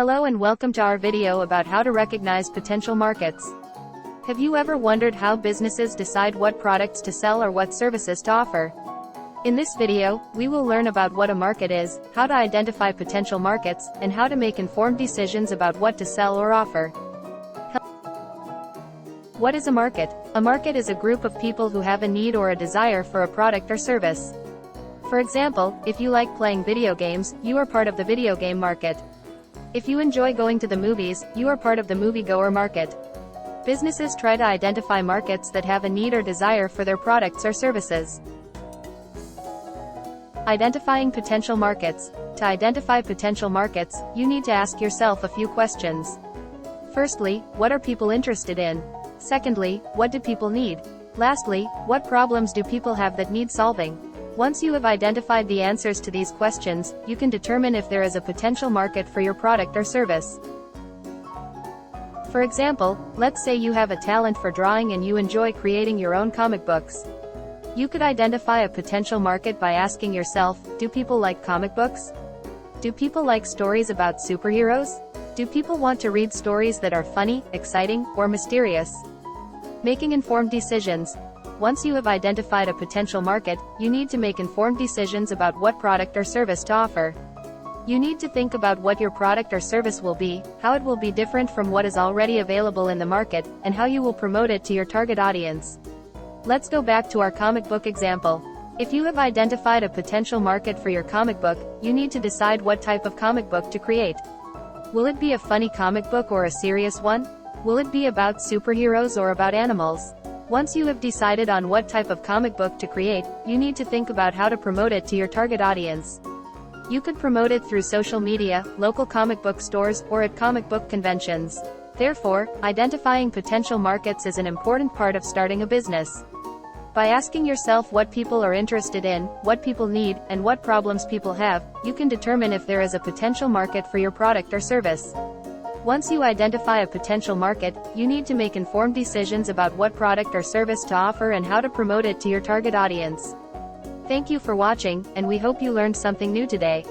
Hello and welcome to our video about how to recognize potential markets. Have you ever wondered how businesses decide what products to sell or what services to offer? In this video, we will learn about what a market is, how to identify potential markets, and how to make informed decisions about what to sell or offer. What is a market? A market is a group of people who have a need or a desire for a product or service. For example, if you like playing video games, you are part of the video game market. If you enjoy going to the movies, you are part of the moviegoer market. Businesses try to identify markets that have a need or desire for their products or services. Identifying potential markets. To identify potential markets, you need to ask yourself a few questions. Firstly, what are people interested in? Secondly, what do people need? Lastly, what problems do people have that need solving? Once you have identified the answers to these questions, you can determine if there is a potential market for your product or service. For example, let's say you have a talent for drawing and you enjoy creating your own comic books. You could identify a potential market by asking yourself, do people like comic books? Do people like stories about superheroes? Do people want to read stories that are funny, exciting, or mysterious? Making informed decisions. Once you have identified a potential market, you need to make informed decisions about what product or service to offer. You need to think about what your product or service will be, how it will be different from what is already available in the market, and how you will promote it to your target audience. Let's go back to our comic book example. If you have identified a potential market for your comic book, you need to decide what type of comic book to create. Will it be a funny comic book or a serious one? Will it be about superheroes or about animals? Once you have decided on what type of comic book to create, you need to think about how to promote it to your target audience. You could promote it through social media, local comic book stores, or at comic book conventions. Therefore, identifying potential markets is an important part of starting a business. By asking yourself what people are interested in, what people need, and what problems people have, you can determine if there is a potential market for your product or service. Once you identify a potential market, you need to make informed decisions about what product or service to offer and how to promote it to your target audience. Thank you for watching, and we hope you learned something new today.